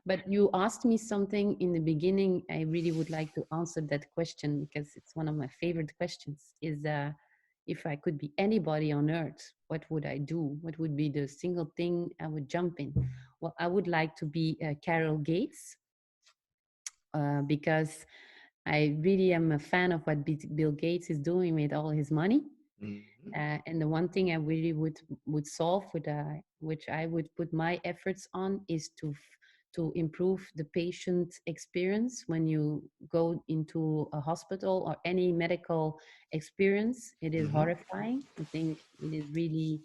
But you asked me something in the beginning. I really would like to answer that question because it's one of my favorite questions. Is if I could be anybody on earth, what would I do? What would be the single thing I would jump in? Well, I would like to be Carol Gates because I really am a fan of what Bill Gates is doing with all his money. Mhm. And the one thing I really would solve with which I would put my efforts on is to improve the patient experience when you go into a hospital or any medical experience. It is Mhm. horrifying. I think it is really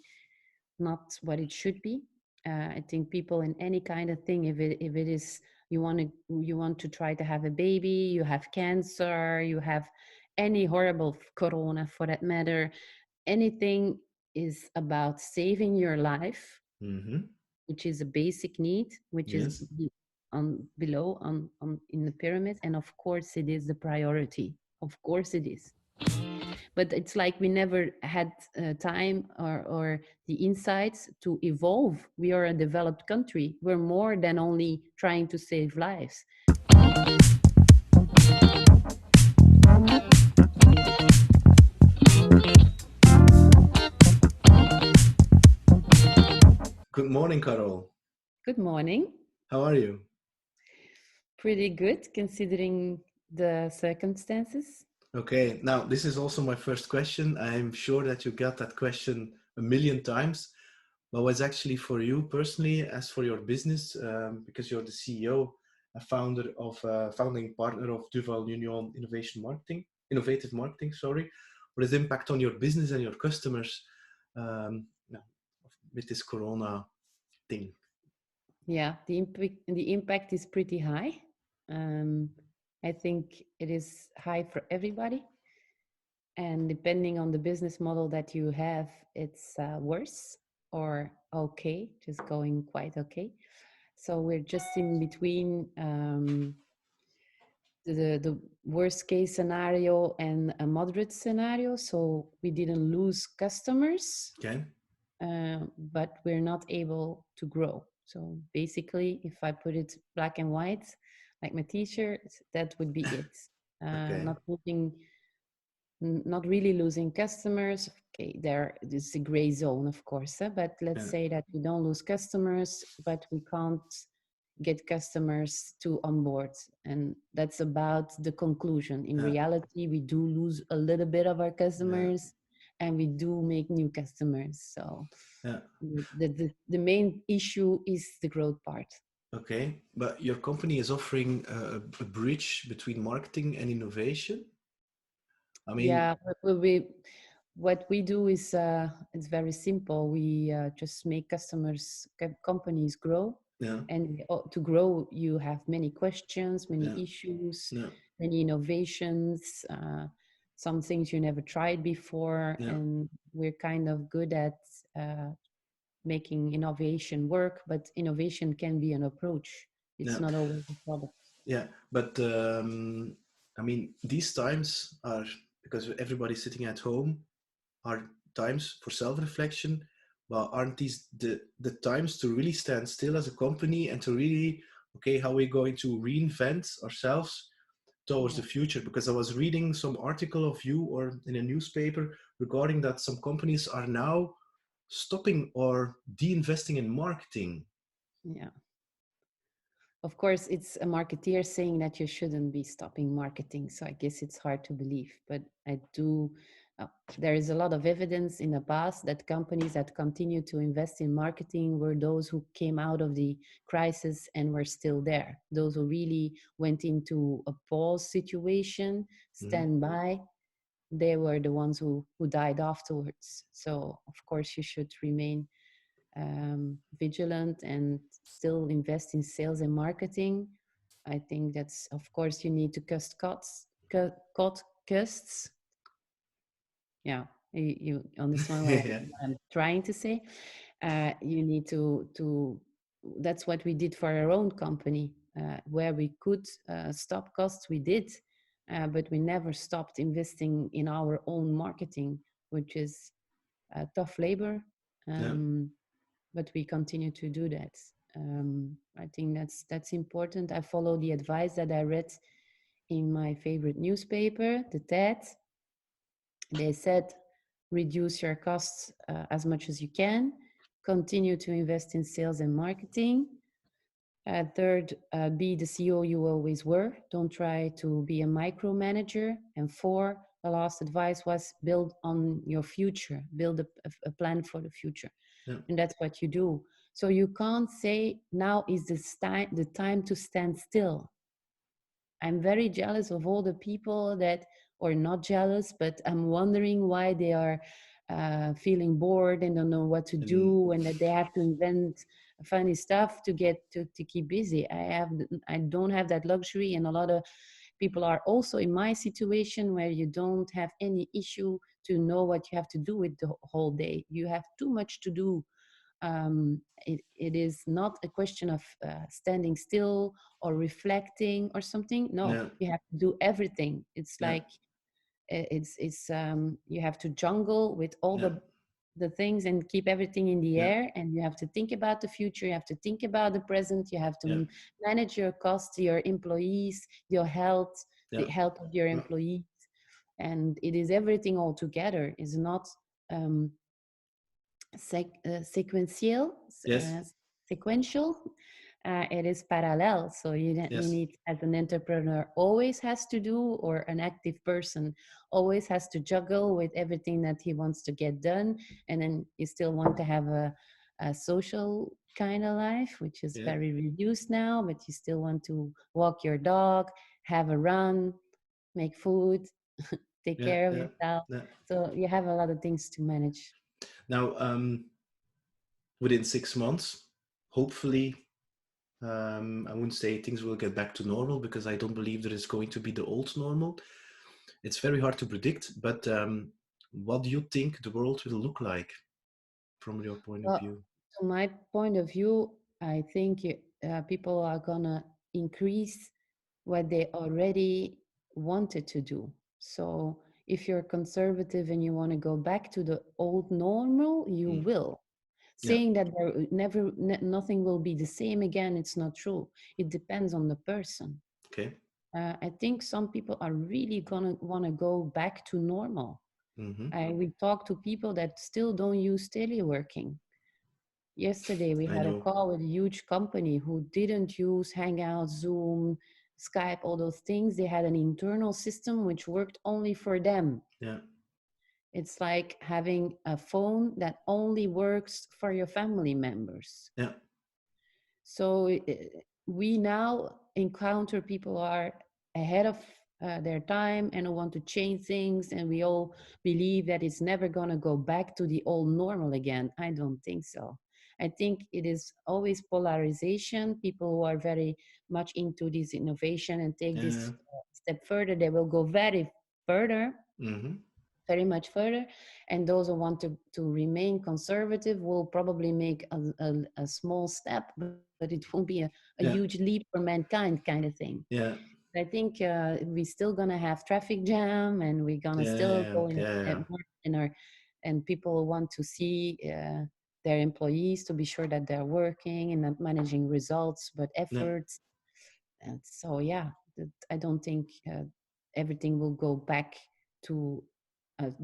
not what it should be. I think people in any kind of thing, if it is you want to try to have a baby, you have cancer, you have any horrible corona for that matter, anything is about saving your life, Mhm. which is a basic need, which is Yes. on below on in the pyramid, and of course it is the priority. Of course it is. But it's like we never had time or the insights to evolve. We are a developed country. We're more than only trying to save lives. Good morning, Carol. Good morning. How are you? Pretty good considering the circumstances. Okay, now this is also my first question. I'm sure that you got that question a million times, but it's actually for you personally, as for your business, because you're the CEO, a founder of, founding partner of Duval Union Innovative Marketing. Sorry, what is the impact on your business and your customers now, with this Corona thing? Yeah, the impact is pretty high. Um, I think it is high for everybody, and depending on the business model that you have, it's worse or okay, just going quite okay. So we're just in between the worst case scenario and a moderate scenario. So we didn't lose customers, Okay. but we're not able to grow. So basically, if I put it black and white, like my t-shirt, that would be it. Okay. Not really losing customers. Okay, there is a gray zone, of course, but let's Yeah. say that we don't lose customers, but we can't get customers to onboard. And that's about the conclusion. In Yeah. reality, we do lose a little bit of our Yeah. customers and we do make new customers. So Yeah. the main issue is the growth part. Okay. But your company is offering a bridge between marketing and innovation. I mean, Yeah, what we do is it's very simple. We just make companies grow, yeah. and to grow, you have many questions, many Yeah. issues, Yeah. many innovations, some things you never tried before, Yeah. and we're kind of good at uh, making innovation work. But innovation can be an approach. It's Yeah. not always a product. Yeah. But I mean, these times are, because everybody's sitting at home, are times for self-reflection. But aren't these the times to really stand still as a company and to really, okay, how are we going to reinvent ourselves towards Yeah. the future? Because I was reading some article of you or in a newspaper regarding that some companies are now stopping or de-investing in marketing. Yeah. Of course, it's a marketeer saying that you shouldn't be stopping marketing. So I guess it's hard to believe, but I do. Uh, there is a lot of evidence in the past that companies that continue to invest in marketing were those who came out of the crisis and were still there. Those who really went into a pause situation, Mhm. stand by, they were the ones who died afterwards. So of course, you should remain vigilant and still invest in sales and marketing. I think that's, of course, you need to cut costs. Yeah, you understand what Yeah. I'm trying to say. You need to. That's what we did for our own company, where we could stop costs. We did, but we never stopped investing in our own marketing, which is tough labor. Yeah. Um, but we continue to do that. I think that's important. I follow the advice that I read in my favorite newspaper, the TED. They said reduce your costs as much as you can, continue to invest in sales and marketing. Third, be the CEO you always were. Don't try to be a micromanager. And four, the last advice was build on your future, build a plan for the future. Yeah. And that's what you do. So you can't say now is the time to stand still. I'm very jealous of all the people that, or not jealous, but I'm wondering why they are feeling bored and don't know what to And do, and that they have to invent funny stuff to get to keep busy. I don't have that luxury, and a lot of people are also in my situation where you don't have any issue to know what you have to do with the whole day. You have too much to do. It is not a question of standing still or reflecting or something. No, yeah, you have to do everything. It's yeah, like it's you have to jungle with all yeah, the things and keep everything in the yeah, air, and you have to think about the future, you have to think about the present, you have to yeah, manage your costs, your employees, your health, the yeah, health of your yeah. employees, and it is everything all together. It's not um, sequential, Yes, sequential. It is parallel. So you yes, need, as an entrepreneur, always has to do, or an active person always has to juggle with everything that he wants to get done, and then you still want to have a social kind of life, which is yeah, very reduced now. But you still want to walk your dog, have a run, make food, take yeah, care of yeah, yourself. yeah. So you have a lot of things to manage. Now, within 6 months, hopefully, I wouldn't say things will get back to normal because I don't believe there is going to be the old normal. It's very hard to predict, but what do you think the world will look like from your point of Well, view? to my point of view, I think people are gonna increase what they already wanted to do. So if you're conservative and you want to go back to the old normal, you Mm. will. Yeah, Saying that nothing will be the same again, it's not true. It depends on the person. okay. I think some people are really gonna want to go back to normal. Mm-hmm. We talk to people that still don't use teleworking. Yesterday, we I had a know. call with a huge company who didn't use Hangout, Zoom, Skype, all those things. They had an internal system which worked only for them. Yeah, It's like having a phone that only works for your family members. yeah, So we now encounter people are ahead of their time and want to change things, and we all believe that it's never going to go back to the old normal again. I don't think so. I think it is always polarization. People who are very much into this innovation and take yeah. this step further, they will go very further, Mm-hmm. very much further. And those who want to remain conservative will probably make a small step, but it won't be a huge Yeah, leap for mankind kind of thing. yeah, I think we're still gonna have traffic jam, and we're gonna yeah, still yeah, go yeah, yeah, in our, and people want to see their employees to be sure that they're working and not managing results but yeah. efforts. And so yeah, I don't think everything will go back to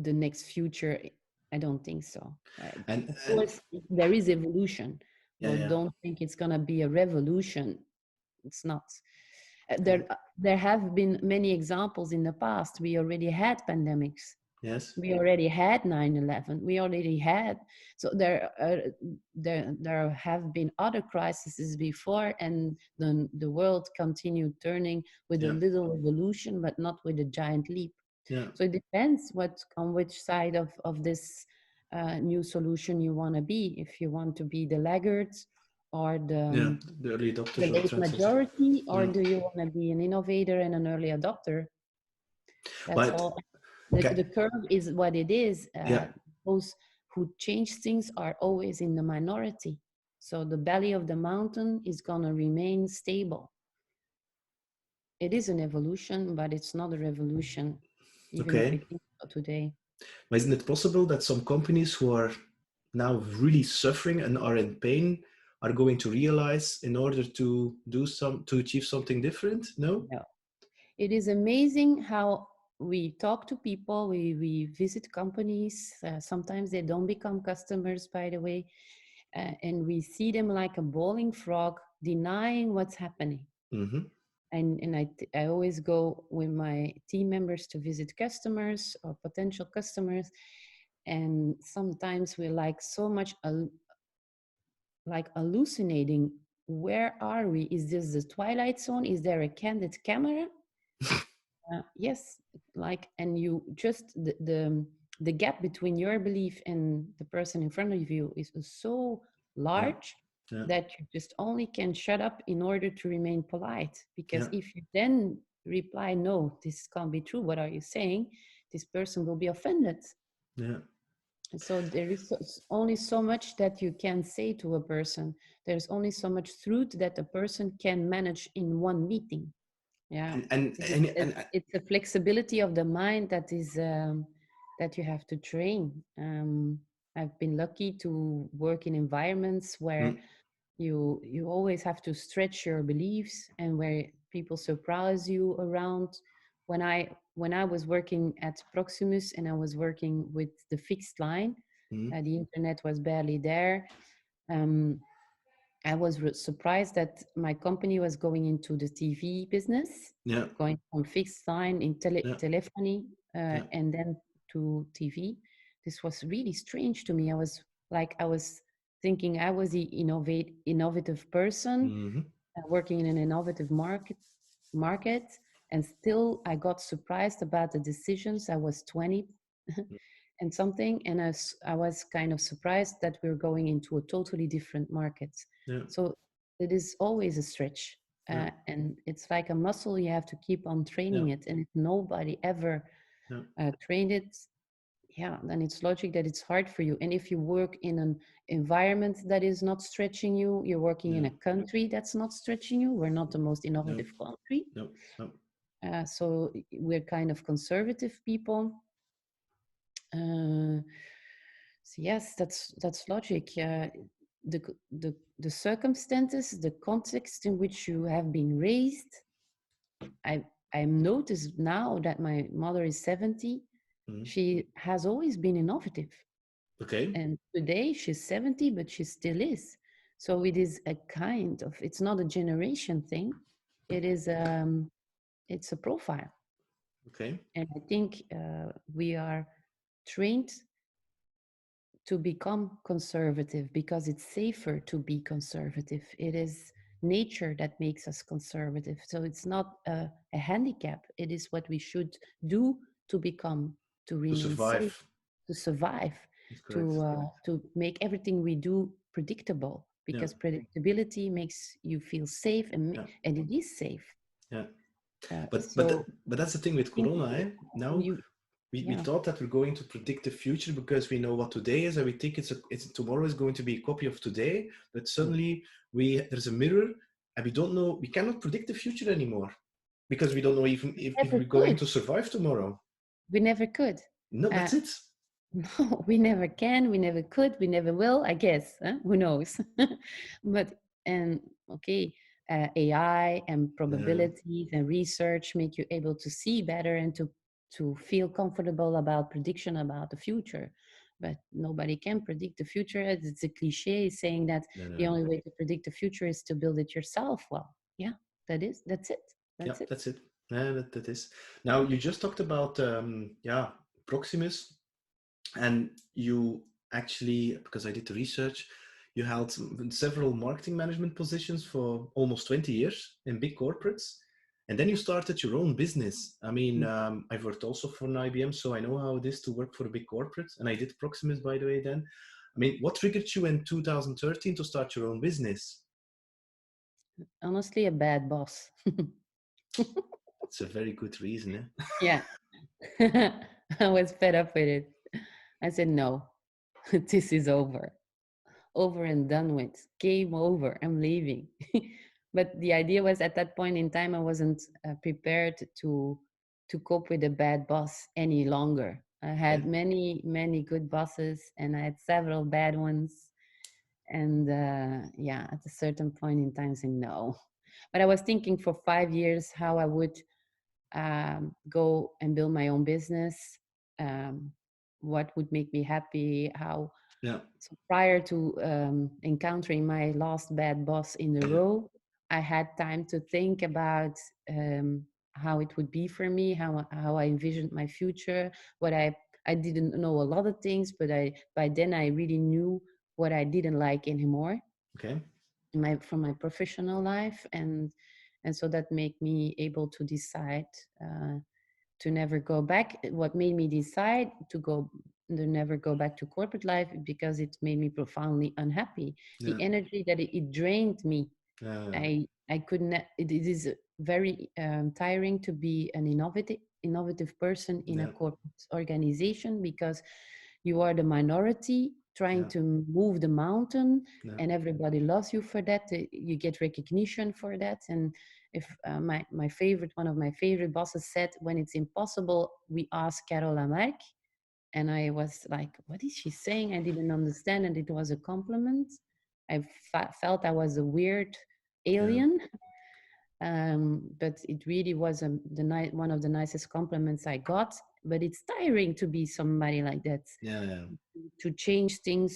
the next future. I don't think so. Of And course, there is evolution, yeah, but yeah, don't think it's gonna be a revolution. It's not. and There have been many examples in the past. We already had pandemics. yes, We already had 9/11. We already had. So there have been other crises before, and the world continued turning with a yeah, little evolution, but not with a giant leap. yeah, So it depends what on which side of this new solution you want to be. If you want to be the laggards or yeah. The early the adopters or late translators. majority, or Yeah. do you want to be an innovator and an early adopter? That's But all. The okay, curve is what it is. yeah, Those who change things are always in the minority. So the belly of the mountain is going to remain stable. It is an evolution, but it's not a revolution, even if we okay. think so today. But isn't it possible that some companies who are now really suffering and are in pain are going to realize in order to to achieve something different? No. No. It is amazing how we talk to people, we visit companies. Sometimes they don't become customers, by the way, and we see them like a bowling frog, denying what's happening. Mm-hmm. I always go with my team members to visit customers or potential customers, and sometimes we're like so much like hallucinating. Where are we? Is this the twilight zone? Is there a candid camera? Yes, like, and you just the gap between your belief and the person in front of you is so Yeah. large Yeah. that you just only can shut up in order to remain polite. Because Yeah. if you then reply, "No, this can't be true. What are you saying?" This person will be offended. Yeah. And so there is only so much that you can say to a person. There's only so much truth that a person can manage in one meeting. Yeah, And and it is, and, and it's a flexibility of the mind that is that you have to train. I've been lucky to work in environments where mm, you always have to stretch your beliefs and where people surprise you around. When I was working at Proximus and I was working with the fixed line, mm, the internet was barely there. Um, I was surprised that my company was going into the TV business, yeah. going from fixed line in Yeah. telephony Yeah. and then to TV. This was really strange to me. I was thinking I was the innovative person Mm-hmm. working in an innovative market, and still I got surprised about the decisions. I was 20 and something, and I was kind of surprised that we're going into a totally different market. Yeah. So it is always a stretch, Yeah. and it's like a muscle. You have to keep on Yeah. training it, and if nobody ever Yeah. trained it, yeah, then it's logic that it's hard for you. And if you work in an environment that is not stretching you, you're working in Yeah. a country that's not stretching you. We're not the most No. innovative country, No. No. so we're kind of conservative people. Uh, so yes, that's logic. The circumstances, the context in which you have been raised. I I noticed now that my mother is 70. Mm. She has always been innovative, Okay. and today she's 70, but she still is. So it is a kind of. It's not a generation thing. It is it's a profile, Okay. and I think we are trained to become conservative because it's safer to be conservative. It is nature that makes us conservative. So it's not a handicap. It is what we should do to become, to To remain safe, survive. to survive, That's correct. to make everything we do predictable. Yeah. Because predictability makes you feel safe, Yeah. and it is safe. Yeah. Uh, But but so but that's the thing with I think Corona. Eh? Now you, we yeah, thought that we're going to predict the future because we know what today is, and we think it's tomorrow is going to be a copy of today. But suddenly there's a mirror, and we don't know. We cannot predict the future anymore because we don't know even if never we're going could. to survive tomorrow. We never could. No, Uh, that's it. No, we never can, we never could, we never will, I guess. Huh? Who knows? But, and okay, AI and Yeah. probabilities and research make you able to see better and to feel comfortable about prediction about the future. But nobody can predict the future. It's a cliche saying that No, no, the no. only way to predict the future is to build it yourself. Well, yeah, that's it. Yeah, That's it. that's it. Yeah, that is. Now you just talked about yeah, Proximus, and you actually, because I did the research, you held several marketing management positions for almost 20 years in big corporates, and then you started your own business. I mean, Mm. I've worked also for an IBM, so I know how it is to work for a big corporate, and I did Proximus, by the way. Then, I mean, what triggered you in 2013 to start your own business? Honestly, a bad boss. It's a very good reason, eh? Yeah. I was fed up with it. I said, no, this is over. Over and done with. Game over. I'm leaving. But the idea was at that point in time, I wasn't prepared to cope with a bad boss any longer. I had Okay. many, many good bosses and I had several bad ones. And yeah, at a certain point in time, saying no. But I was thinking for 5 years how I would go and build my own business. Um, what would make me happy? How? Yeah. So prior to encountering my last bad boss in the row, I had time to think about how it would be for me, how I envisioned my future. What I didn't know a lot of things, but I by then I really knew what I didn't like anymore Okay. in my from my professional life, and so that made me able to decide to never go back. What made me decide to never go back to corporate life because it made me profoundly unhappy. The Yeah. energy that it drained me. Yeah. I couldn't. It is very tiring to be an innovative person in a Yeah. corporate organization because you are the minority trying Yeah. to move the mountain, Yeah. and everybody loves you for that. You get recognition for that, and if my favorite one of my favorite bosses said, when it's impossible we ask Carole Lamarque, and I was like, what is she saying? I didn't understand, and it was a compliment. I felt I was a weird Yeah. alien. But it really was one of the nicest compliments I got. But it's tiring to be somebody like that, Yeah. Yeah. to change things.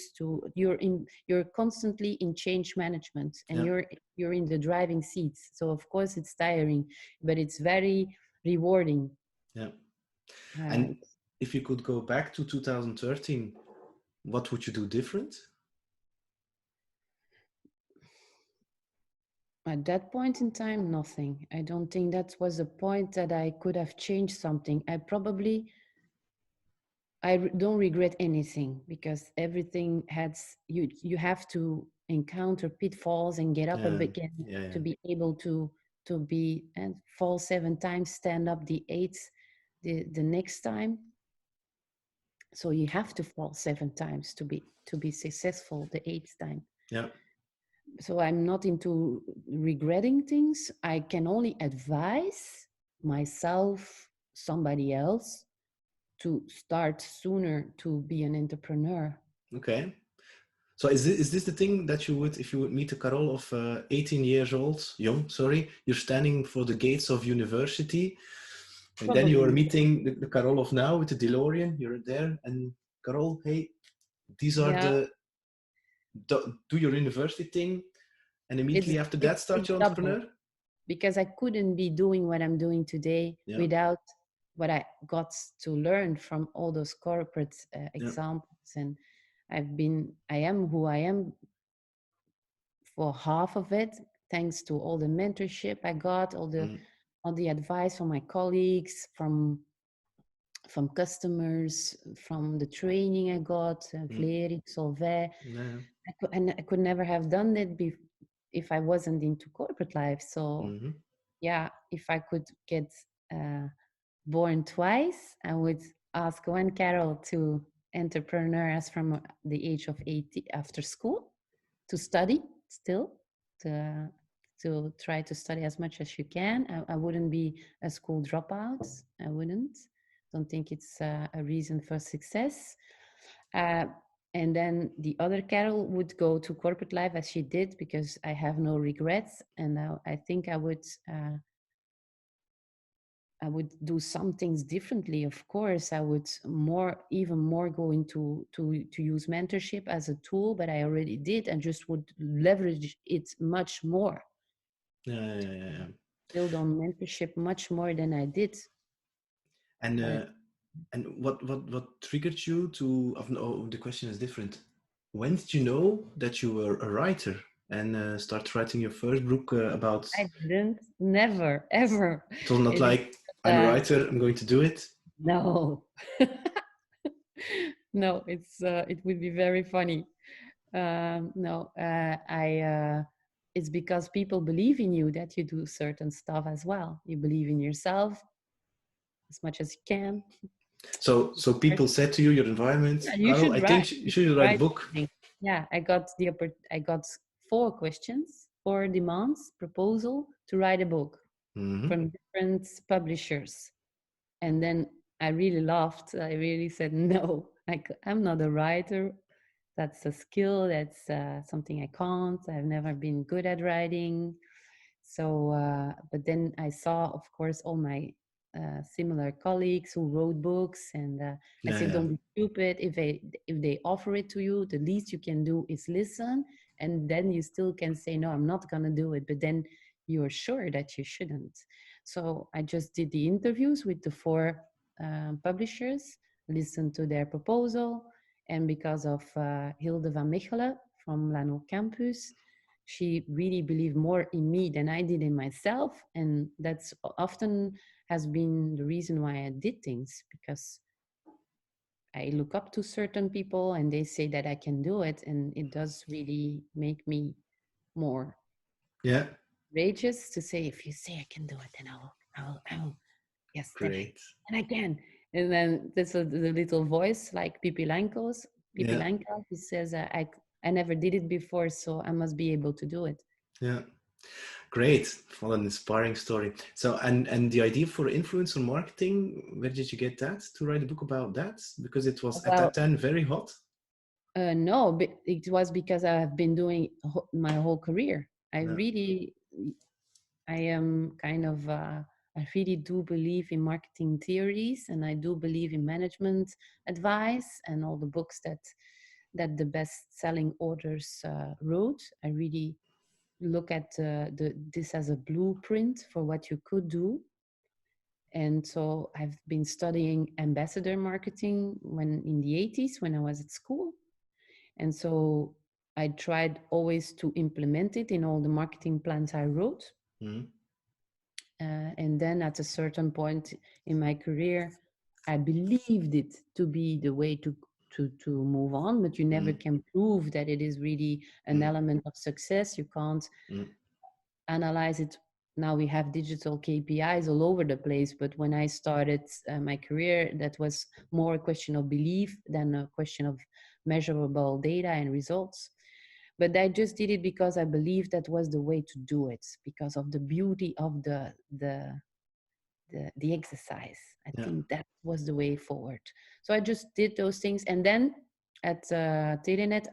You're constantly in change management, and Yeah. you're in the driving seats. So of course it's tiring, but it's very rewarding. Yeah. Uh, And if you could go back to 2013, what would you do different? At that point in time, nothing. I don't think that was a point that I could have changed something. Don't regret anything because everything has you have to encounter pitfalls and get up Yeah. again Yeah. to Yeah. be able to be and fall 7 times, stand up the eighth the next time. So you have to fall 7 times to be successful the eighth time. Yeah. So I'm not into regretting things. I can only advise myself, somebody else, to start sooner to be an entrepreneur. Okay. So is this the thing that you would, if you would meet a Carole of 18 years old, young, sorry, you're standing for the gates of university, and then you are Probably. meeting the Carole of now with the DeLorean, you're there, and Carole, hey, these are Yeah, do your university thing, and it's immediately after it's that start it's your double entrepreneur? because I couldn't be doing what I'm doing today Yeah, without what I got to learn from all those corporate yeah, examples. And I am who I am for half of it, thanks to all the mentorship I got, mm, all the advice from my colleagues, from customers, from the training I got, mm, Vlerik, Solvay. yeah, I could never have done that if I wasn't into corporate life. So mm-hmm, yeah, if I could get uh, born twice, I would ask one Carole to entrepreneur as from the age of 80 after school to study still, to to try to study as much as you can. I wouldn't be a school dropout. I wouldn't. Don't think it's a reason for success. Uh, and then the other Carole would go to corporate life as she did because I have no regrets, and I think I would do some things differently. Of course, I would even more go into to use mentorship as a tool, but I already did, and just would leverage it much more, yeah, yeah, yeah, yeah. build on mentorship much more than I did. And Uh, what triggered you to? Oh, the question is different. When did you know that you were a writer and start writing your first book about? I didn't, never, ever. It was not It is, like I'm a writer, I'm going to do it. no, no. It would be very funny. No, I. It's because people believe in you that you do certain stuff as well. You believe in yourself as much as you can. So people said to you, your environment, Yeah, you Carole, should I write. think you You should should write a write book. something. Yeah, I got 4 questions, 4 demands, proposal to write a book Mm-hmm. from different publishers, and then I really laughed. I really said no. I'm not a writer. that's a skill. That's something I can't. I've never been good at writing. So, but then I saw, of course, all my similar colleagues who wrote books, and I Yeah, said, yeah, "Don't be stupid. If they offer it to you, the least you can do is listen, and then you still can say, no, I'm not gonna do it. But then you're sure that you shouldn't." So I just did the interviews with the four publishers, listened to their proposal, and because of Hilde van Michelen from Lano Campus, she really believed more in me than I did in myself. And that's often has been the reason why I did things, because I look up to certain people and they say that I can do it. And it does really make me more yeah. courageous to say, if you say I can do it, then I will, yes, Great. then I can. And then there's the little voice like Pippi Yeah, Lanka, who says, I never did it before, so I must be able to do it. yeah. Great. What an inspiring story. So, and the idea for influencer marketing, where did you get that to write a book about that? Because it was at that Well, time very hot. no, but it was because I've been doing my whole career. Yeah. I am kind of, I really do believe in marketing theories, and I do believe in management advice and all the books that the best-selling authors wrote. I really look at this as a blueprint for what you could do. And so I've been studying ambassador marketing when in the 80s when I was at school. And so I tried always to implement it in all the marketing plans I wrote. Mm, And then at a certain point in my career, I believed it to be the way to move on, but you never mm, can prove that it is really an mm, element of success. You can't mm, analyze it. Now we have digital KPIs all over the place, but when I started my career, that was more a question of belief than a question of measurable data and results. But I just did it because I believed that was the way to do it, because of the beauty of the exercise. I yeah, think that was the way forward. So I just did those things, and then at Telenet,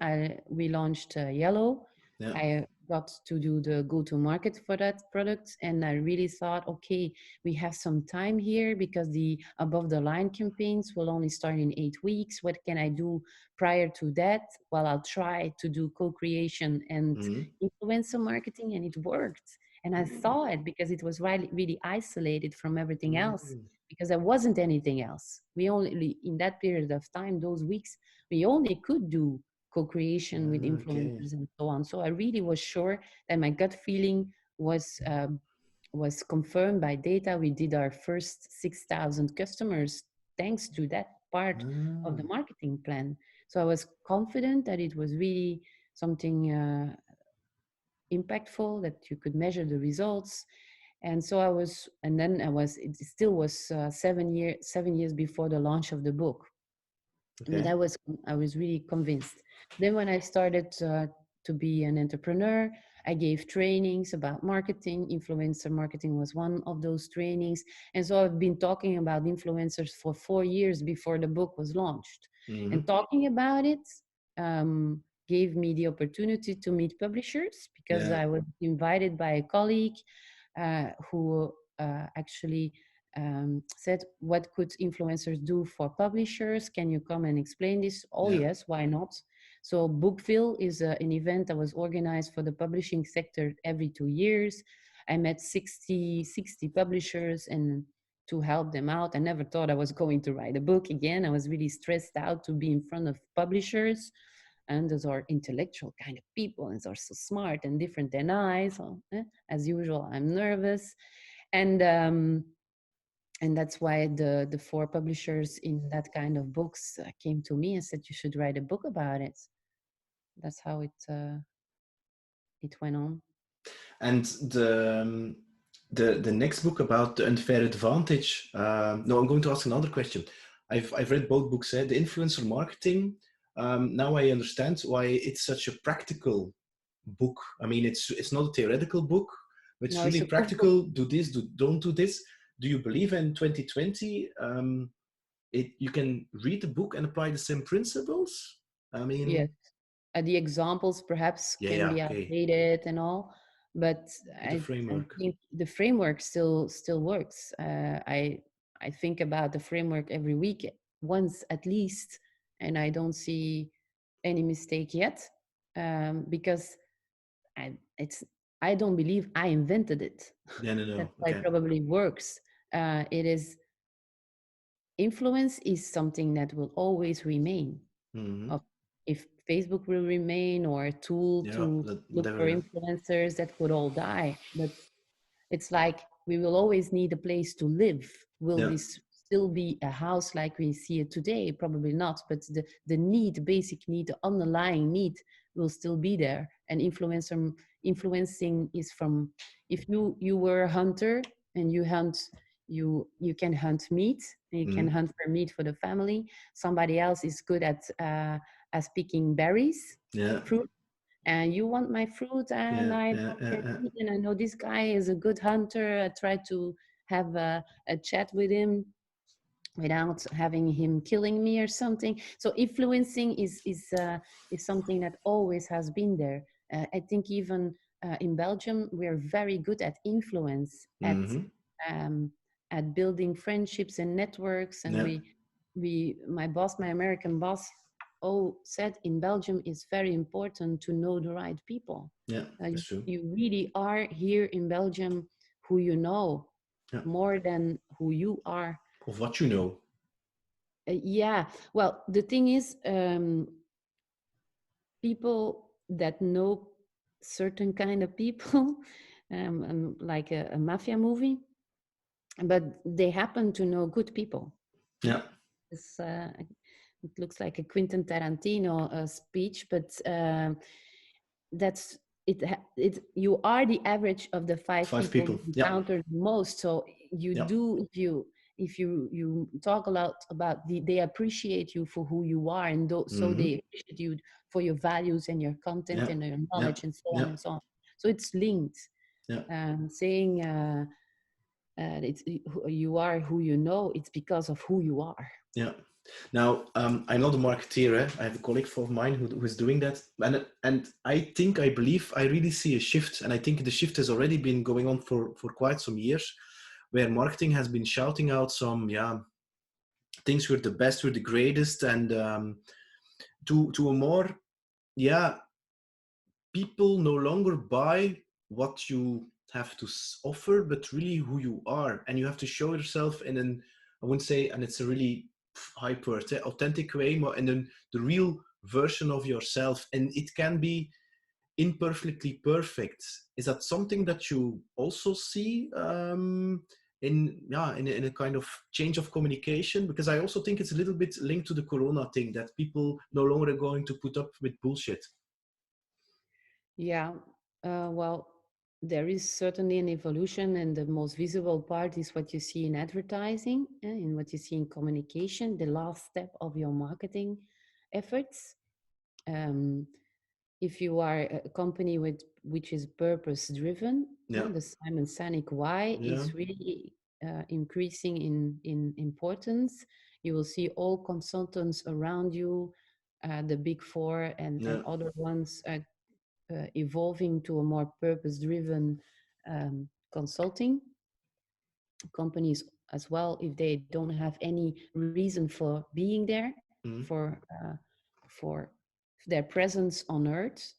we launched Yellow. yeah. I got to do the go-to-market for that product, and I really thought, okay, we have some time here because the above-the-line campaigns will only start in 8 weeks. What can I do prior to that? Well, I'll try to do co-creation and Mm, influencer marketing, and it worked. And I saw it because it was really, really isolated from everything else, mm. because there wasn't anything else. We only, in that period of time, those weeks, we only could do co-creation with Okay. influencers and so on. So I really was sure that my gut feeling was confirmed by data. We did our first 6,000 customers thanks to that part of the Ah, marketing plan. So I was confident that it was really something impactful, that you could measure the results. And so I was, and then I was, it still was 7 years before the launch of the book. But okay. I was really convinced. Then when I started to be an entrepreneur, I gave trainings about marketing. Influencer marketing was one of those trainings. And so I've been talking about influencers for 4 years before the book was launched. And Mm, talking about it gave me the opportunity to meet publishers, because yeah, I was invited by a colleague who actually said, what could influencers do for publishers? Can you come and explain this? Oh yeah. yes, why not? So Bookville is an event that was organized for the publishing sector every 2 years. I met 60 publishers and to help them out. I never thought I was going to write a book again. I was really stressed out to be in front of publishers, and those are intellectual kind of people, and they're so smart and different than I. So as usual, I'm nervous. And that's why the four publishers in that kind of books came to me and said, you should write a book about it. That's how it went on. And the next book about the unfair advantage. No, I'm going to ask another question. I've read both books. The influencer marketing. Now I understand why it's such a practical book. I mean, it's not a theoretical book, but it's No, it's really a cookbook. practical. Do this, don't do this. Do you believe in 2020? You can read the book and apply the same principles? I mean, Yes. The examples perhaps Yeah, can yeah, be okay. outdated and all, but But the I framework. think the framework still works. I think about the framework every week, once at least, and I don't see any mistake yet, because it's I don't believe I invented it. Yeah, no, That's no. why it Okay. probably works. It is influence is something that will always remain. Mm-hmm. Of if Facebook will remain, or a tool Yeah, to look whatever. for Yeah. influencers, that could all die. But it's like we will always need a place to live. Will Yeah. this still be a house like we see it today? Probably not. But the need, the basic need, the underlying need will still be there. And influencing is from, if you were a hunter and you hunt, you can hunt meat, and you can Mm-hmm. hunt for meat for the family. Somebody else is good at picking berries, Yeah. fruit, and you want my fruit, and Yeah. I Yeah. want Yeah. your Yeah. meat, and I know this guy is a good hunter. I try to have a chat with him without having him killing me or something. So influencing is something that always has been there. I think even in Belgium we're very good at influence, Mm-hmm. um, at building friendships and networks. And Yeah. my boss, my American boss, said in Belgium it's very important to know the right people. Yeah. That's true. You really are here in Belgium who you know Yeah. more than who you are. Of what you know. Yeah, well, the thing is, people that know certain kind of people, like a mafia movie, but they happen to know good people. Yeah. It's, it looks like a Quentin Tarantino speech, but that's it. It you are the average of the five Five people people. you Yeah. encounter the most. So you Yeah. do, if you talk a lot about they appreciate you for who you are, and so Mm-hmm. they appreciate you for your values and your content Yeah. and your Yeah. knowledge and so on Yeah. and so on. So it's linked. Yeah. Saying it's you are who you know, it's because of who you are. Yeah. Now, I'm not a marketeer. Eh? I have a colleague of mine who's doing that, and I believe, I really see a shift, and I think the shift has already been going on for quite some years, where marketing has been shouting out some things we're the best, we're the greatest, and to a more people no longer buy what you have to offer, but really who you are, and you have to show yourself in an, I wouldn't say, and it's a really hyper authentic way, more in the real version of yourself, and it can be imperfectly perfect. Is that something that you also see in a kind of change of communication? Because I also think it's a little bit linked to the corona thing, that people no longer are going to put up with bullshit. Yeah, well, there is certainly an evolution, and the most visible part is what you see in advertising, and what you see in communication, the last step of your marketing efforts. Um, if you are a company which is purpose driven, Yeah. the Simon Sinek why Yeah. is really increasing in importance. You will see all consultants around you, the big four and Yeah. other ones, evolving to a more purpose-driven consulting companies as well. If they don't have any reason for being there, Mm, for their presence on Earth,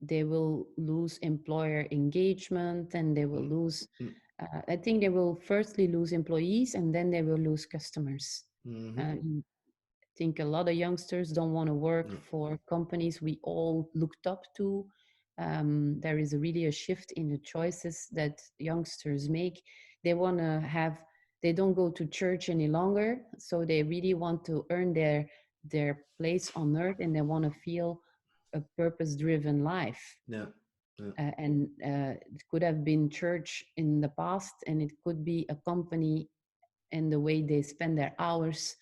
they will lose employer engagement, and they will mm, lose. mm, I think they will firstly lose employees, and then they will lose customers. mhm. Uh, think a lot of youngsters don't want to work No. for companies we all looked up to. There is really a shift in the choices that youngsters make. They want to have, they don't go to church any longer, so they really want to earn their place on earth, and they want to feel a purpose-driven life. Yeah. Yeah. It could have been church in the past, and it could be a company and the way they spend their hours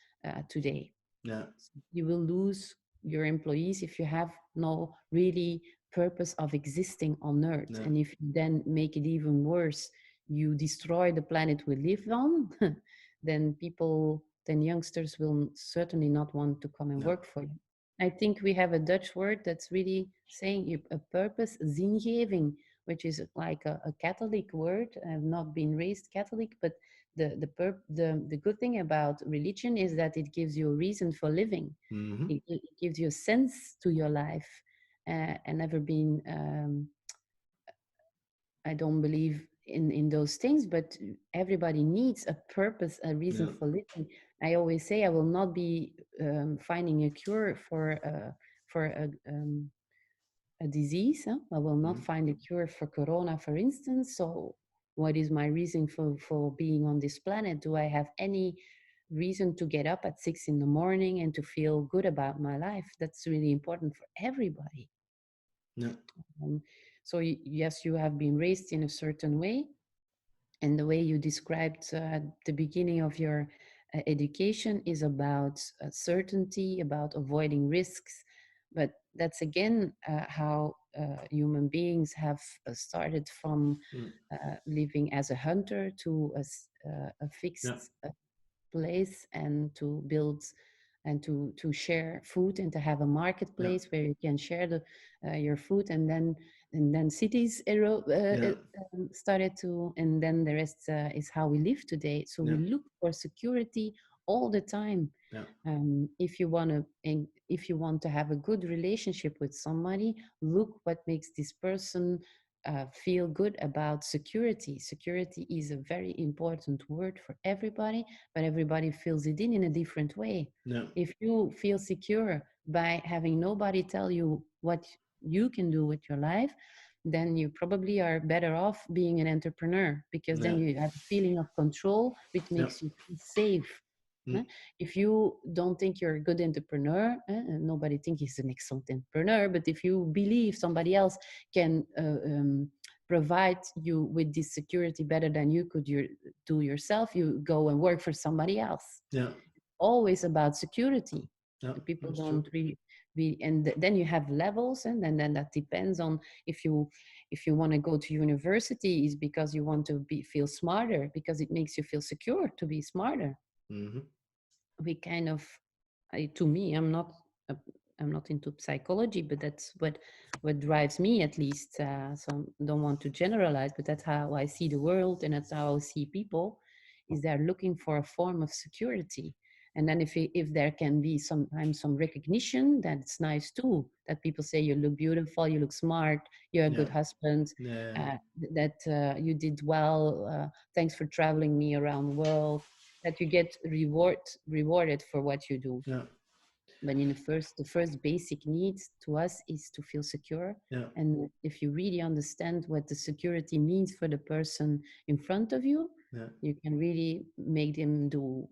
today. Yeah. You will lose your employees if you have no really purpose of existing on Earth. Yeah. And if you then make it even worse, you destroy the planet we live on, then youngsters will certainly not want to come and Yeah. work for you. I think we have a Dutch word that's really saying a purpose, zingeving, which is like a Catholic word. I've not been raised Catholic, but the good thing about religion is that it gives you a reason for living. Mm-hmm. It gives you a sense to your life. And never been I don't believe in those things, but everybody needs a purpose, a reason Yeah. for living. I always say I will not be finding a cure for a disease. Huh? I will not Mm-hmm. find a cure for corona, for instance. So, what is my reason for being on this planet? Do I have any reason to get up at 6 in the morning and to feel good about my life? That's really important for everybody. Yeah. Um, so yes, you have been raised in a certain way, and the way you described at the beginning of your education is about certainty, about avoiding risks. But that's again how human beings have started from Mm. living as a hunter to a Yeah. fixed place and to build and to share food and to have a Yeah. marketplace where you can share your food, and then cities Yeah. started to, and then the rest is how we live today. So we Yeah. look for security all the time. Yeah. If you want to, if you want to have a good relationship with somebody, look what makes this person feel good about security. Security is a very important word for everybody, but everybody feels it in a different way. Yeah. If you feel secure by having nobody tell you what you can do with your life, then you probably are better off being an entrepreneur, because then Yeah. you have a feeling of control, which Yeah. makes you feel safe. Mm. If you don't think you're a good entrepreneur, and nobody thinks he's an excellent entrepreneur, but if you believe somebody else can provide you with this security better than you could do yourself, you go and work for somebody else. Yeah. Always about security. Yeah. The people That's true. don't really be, and then you have levels, and then that depends on if you want to go to university is because you want to feel smarter, because it makes you feel secure to be smarter. Mm-hmm. We kind of to me, a, I'm not into psychology, but that's what drives me, at least. So I don't want to generalize, but that's how I see the world, and that's how I see people, is they're looking for a form of security. And then if there can be sometimes some recognition, that's nice too, that people say you look beautiful, you look smart, you're a Yeah. good husband, Yeah. that you did well, thanks for traveling me around the world, that you get rewarded for what you do. Yeah. But in the first basic need to us is to feel secure. Yeah. And if you really understand what the security means for the person in front of you, Yeah. you can really make them do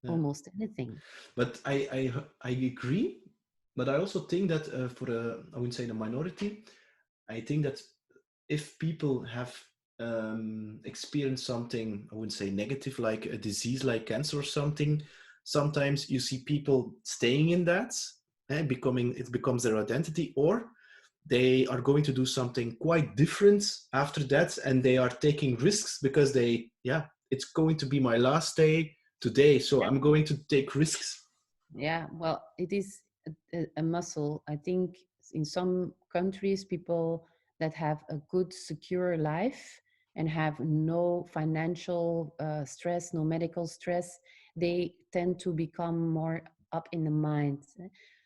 Yeah. almost anything. But I agree. But I also think that for I wouldn't say the minority, I think that if people have experienced something, I wouldn't say negative, like a disease like cancer or something, sometimes you see people staying in that, and it becomes their identity, or they are going to do something quite different after that, and they are taking risks because it's going to be my last day today, so I'm going to take risks. Yeah, well, it is a muscle. I think in some countries, people that have a good, secure life and have no financial stress, no medical stress, they tend to become more up in the mind.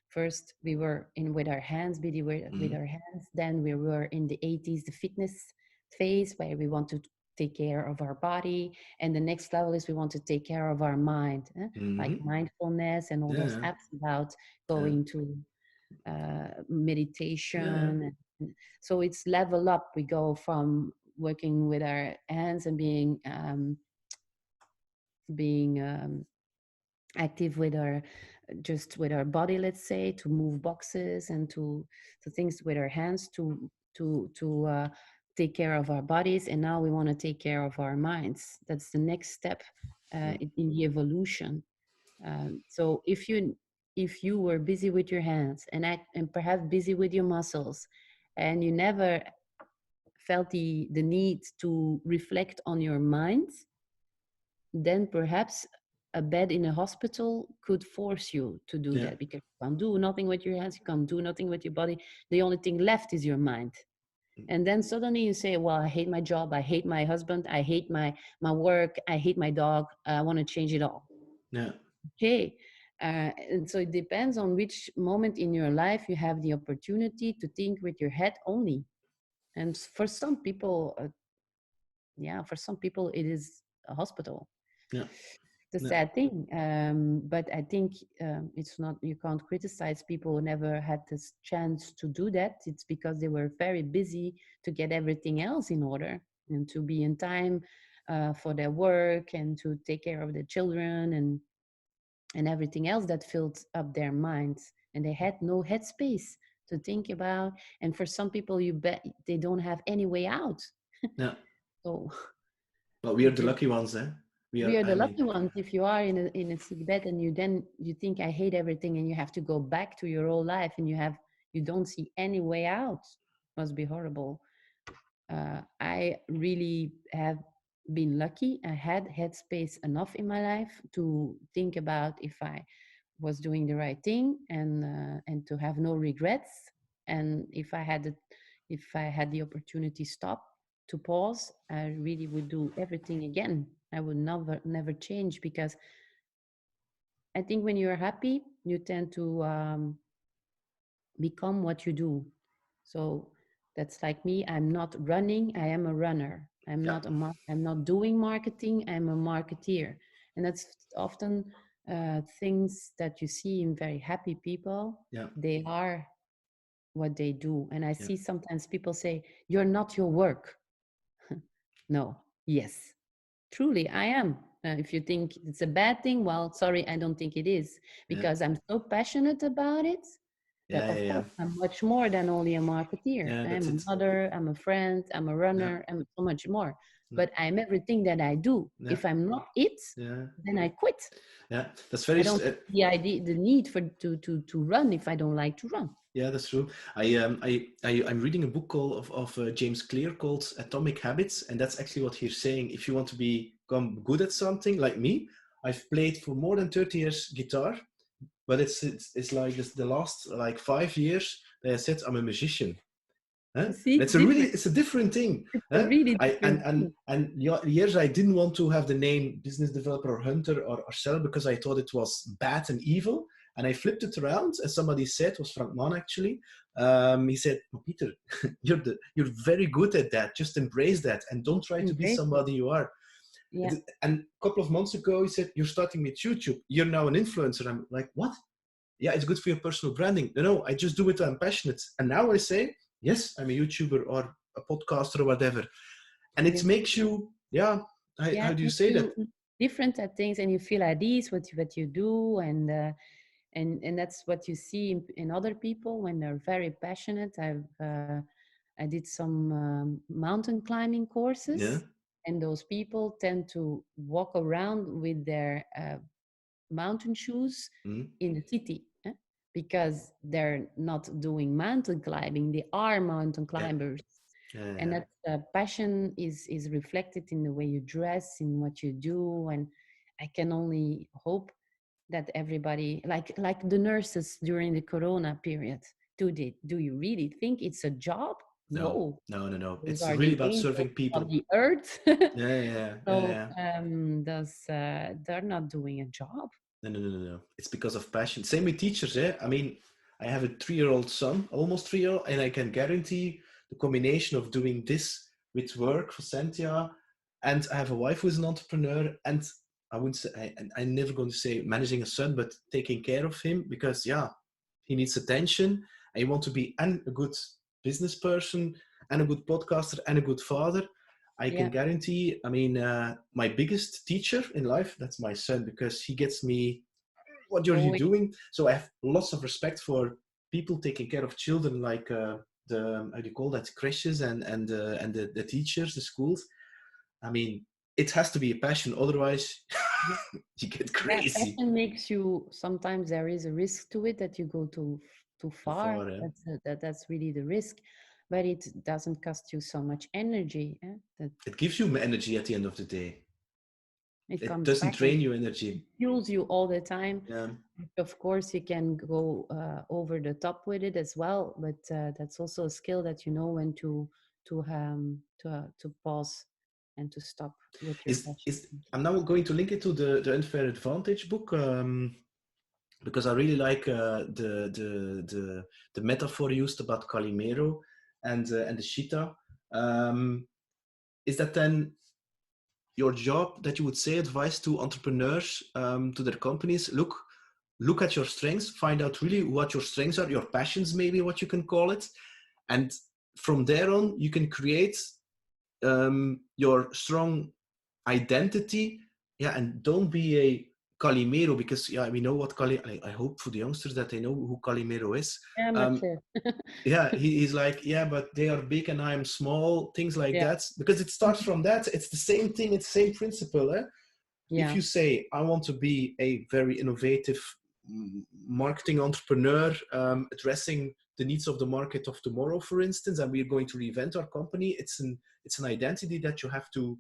First, we were in with our hands, busy with Mm-hmm. our hands. Then we were in the 80s, the fitness phase, where we want to take care of our body. And the next level is we want to take care of our mind. Like Mm-hmm. mindfulness and all those Yeah. apps about Yeah. going to Yeah. meditation. So it's level up. We go from working with our hands and being active with our just with our body, let's say, to move boxes and to things with our hands to take care of our bodies. And now we want to take care of our minds. That's the next step Mm. in the evolution. So if you were busy with your hands and perhaps busy with your muscles, and you never felt the need to reflect on your mind, then perhaps a bed in a hospital could force you to do Yeah. that, because you can't do nothing with your hands, you can't do nothing with your body. The only thing left is your mind. And then suddenly you say, well, I hate my job, I hate my husband, I hate my work, I hate my dog, I want to change it all. Yeah. Okay. And so it depends on which moment in your life you have the opportunity to think with your head only. And for some people, yeah, for some people it is a hospital. Yeah. It's a Yeah. sad thing, but I think it's not, you can't criticize people who never had this chance to do that. It's because they were very busy to get everything else in order and to be in time for their work and to take care of their children and everything else that filled up their minds, and they had no headspace to think about. And for some people, you bet they don't have any way out. Yeah. So But we are it the is, lucky ones, eh? We we are, are I the mean, lucky ones. If you are in a sick bed and you think I hate everything, and you have to go back to your old life, and you don't see any way out, must be horrible. I really have been lucky. I had headspace enough in my life to think about if I was doing the right thing, and to have no regrets. And if I had the opportunity stop to pause, I really would do everything again. I would never change, because I think when you're happy, you tend to become what you do. So that's like me. I'm not running, I am a runner. yeah. I'm not doing marketing, I'm a marketeer. And that's often things that you see in very happy people. Yeah. They are what they do. And I Yeah. see sometimes people say, you're not your work. No, yes, truly, I am. If you think it's a bad thing, well, sorry, I don't think it is, Yeah. because I'm so passionate about it that, Yeah. of Yeah. course, I'm much more than only a marketeer. Yeah. I'm That's a it. mother, I'm a friend, I'm a Yeah. runner, I'm so much more. Yeah. But I'm everything that I do. Yeah. If I'm not it, Yeah. then I quit. Yeah. That's I very, don't see the idea, the need for to run if I don't like to run. yeah, that's true. I'm reading a book of James Clear called Atomic Habits, and that's actually what he's saying. If you want to become good at something, like me, I've played for more than 30 years guitar, but it's like this, the last like 5 years that I said I'm a musician. Huh? You see, It's a really, different. it's a different thing. It's a Huh? really I different thing. and years I didn't want to have the name business developer or hunter or seller because I thought it was bad and evil. And I flipped it around, as somebody said, was Frank Mann actually. He said, oh, Peter, you're very good at that. Just embrace that and don't try to be Embrace it. somebody you are. Yeah. And a couple of months ago, he said, you're starting with YouTube. You're now an influencer. I'm like, what? Yeah, it's good for your personal branding. No, I just do it when I'm passionate. And now I say, yes, I'm a YouTuber or a podcaster or whatever. And it Yes. makes you, yeah, Yeah, how it do you makes say that? you different at things, and you feel at ease with what you do, and that's what you see in other people when they're very passionate. I did some mountain climbing Yeah. courses, and those people tend to walk around with their mountain shoes Mm. in the city, because they're not doing mountain climbing, they are mountain Yeah. climbers. Yeah. And Yeah. that passion is reflected in the way you dress, in what you do. And I can only hope that everybody, like the nurses during the corona period, do you really think it's a job? No, No, no, no, no. those It's are really the about angels serving of people. the earth. Yeah, yeah, yeah, yeah, So yeah. those they're not doing a job. No, no, no, no, no. It's because of passion. Same with teachers, eh? I mean, I have a 3-year-old son, almost 3 year, and I can guarantee the combination of doing this with work for Cynthia, and I have a wife who's an entrepreneur, and I wouldn't say, I'm never going to say managing a son, but taking care of him because, yeah, he needs attention. I want to be a good business person and a good podcaster and a good father. I can Yeah, guarantee, I mean, my biggest teacher in life, that's my son, because he gets me, what are you always. doing? So I have lots of respect for people taking care of children, like how do you call that, creches and the teachers, the schools. I mean, it has to be a passion, otherwise you get Yeah, crazy. passion makes you, sometimes there is a risk to it that you go too Too far. far, eh? That's really the risk, but it doesn't cost you so much energy. That It gives you energy at the end of the day. It It comes doesn't back and drain your energy. fuels you all the time. Yeah. Of course, you can go over the top with it as well, but that's also a skill that you know when to pause and to stop with your passion. Is I'm now going to link it to the Unfair Advantage book, because I really like the metaphor used about Calimero and the cheetah. Is that then your job that you would say advice to entrepreneurs, to their companies? Look at your strengths, find out really what your strengths are, your passions, maybe what you can call it, and from there on you can create your strong identity. Yeah, and don't be a Calimero, because yeah, we know what I hope for the youngsters that they know who Calimero is. Yeah, I'm not um, sure. yeah, he's like, yeah, but they are big and I'm small, things like Yeah, that, because it starts from that. It's the same thing, it's the same principle. If yeah, you say, I want to be a very innovative marketing entrepreneur, addressing the needs of the market of tomorrow, for instance, and we're going to reinvent our company, it's an identity that you have to,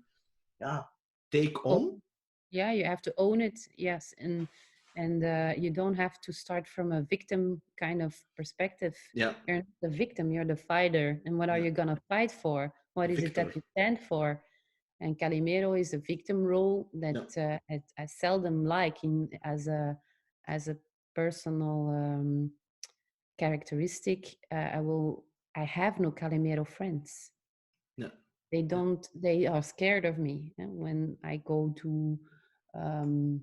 yeah, take on. own. Yeah, you have to own it. Yes, and you don't have to start from a victim kind of perspective. Yeah, You're not the victim, you're the fighter. And what are yeah, you gonna fight for? What is it that victor. you stand for? And Calimero is a victim role that Yeah, I seldom like in as a personal characteristic. I have no Calimero friends. yeah, They yeah, don't. They are scared of me. And when I go um,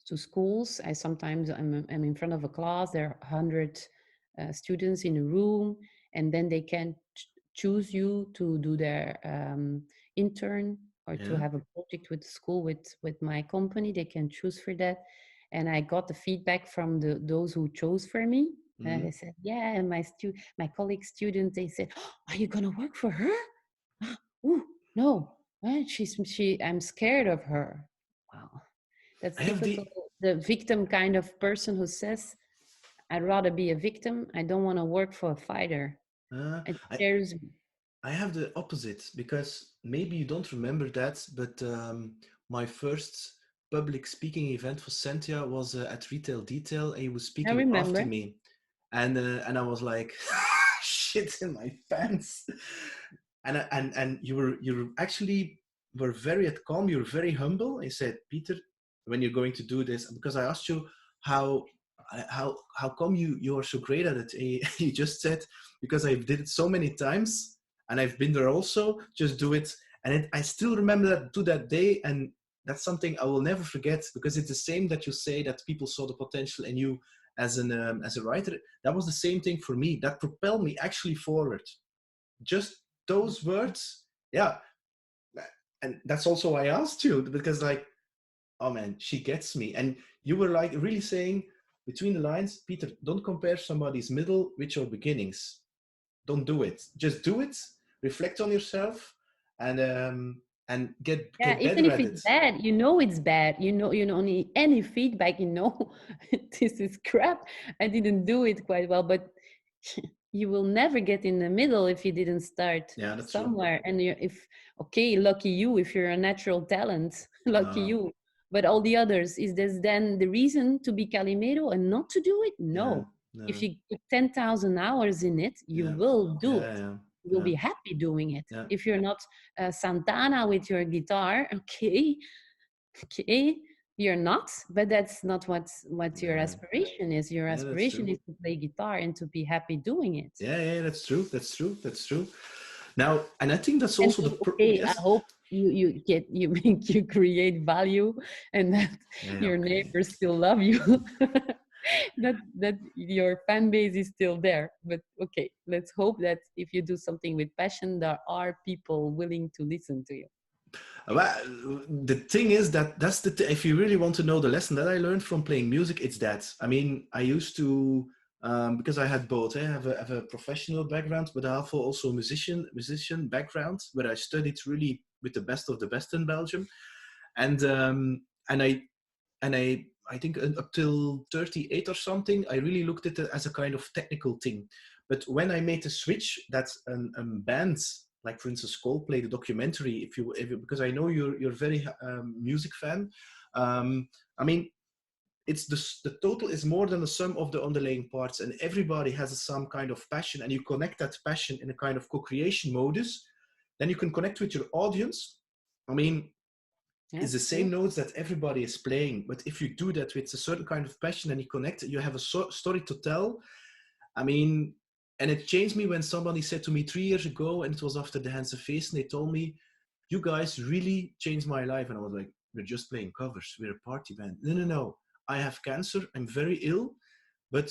to schools, I sometimes I'm in front of a class. There are 100 students in a room, and then they can choose you to do their intern or to yeah. have a project with the school with my company. They can choose for that, and I got the feedback from those who chose for me. And they Mm. said, "Yeah," and my colleague students, they said, "Oh, are you gonna work for her?" Ooh, no, I'm scared of her. Wow, that's I have typical. the The victim kind of person who says, I'd rather be a victim. I don't want to work for a fighter. uh, It I scares me. I have the opposite, because maybe you don't remember that, but my first public speaking event for Sentia was at Retail Detail, and he was I speaking after remember. me, and I was like, shit in my pants, and you actually were very at calm, you were very humble. He said, Peter, when you're going to do this, because I asked you how how come you are so great at it, and you just said, because I did it so many times and I've been there also, just do it. And I still remember that to that day, and that's something I will never forget, because it's the same that you say that people saw the potential in you as a writer. That was the same thing for me. That propelled me actually forward. Just those words, yeah. And that's also why I asked you, because like, oh man, she gets me. And you were like really saying between the lines, Peter, don't compare somebody's middle with your beginnings. Don't do it. Just do it. Reflect on yourself, and Yeah, get even better if at it's it. bad, you know it's bad. You know, any feedback, you know, this is crap. I didn't do it quite well, but you will never get in the middle if you didn't start Yeah, that's true. somewhere. And if okay, lucky you if you're a natural talent, lucky Uh, you. But all the others, is this then the reason to be Calimero and not to do it? yeah, No. If no, you put 10,000 hours in it, you yeah, will do yeah, it. yeah, You will yeah, be happy doing it. yeah, If you're not Santana with your guitar, okay, okay, you're not, but that's not what your yeah, aspiration is. Your yeah. That's aspiration true. is to play guitar and to be happy doing it. Yeah, yeah, that's true. That's true. That's true. Now, and I think that's And also the to, okay, I yes. hope you make you create value and that Yeah, yeah, your okay. neighbors still love you. That your fan base is still there. But okay, let's hope that if you do something with passion, there are people willing to listen to you. Well, the thing is that if you really want to know the lesson that I learned from playing music, it's that. I mean, I used to, because I had both. I have a professional background, but I have also a musician background, where I studied really with the best of the best in Belgium, and and I think up till 38 or something, I really looked at it as a kind of technical thing. But when I made the switch, that a band like for instance Coldplay, the documentary. If you because I know you're very music fan. I mean, it's the total is more than the sum of the underlying parts, and everybody has some kind of passion, and you connect that passion in a kind of co-creation modus. Then you can connect with your audience. I mean, it's the Yes, same true. notes that everybody is playing, but if you do that with a certain kind of passion and you connect, you have a story to tell. I mean, and it changed me when somebody said to me 3 years ago, and it was after the Hands of Face, and they told me, "You guys really changed my life." And I was like, "We're just playing covers. We're a party band." No, no, no. I have cancer. I'm very ill. But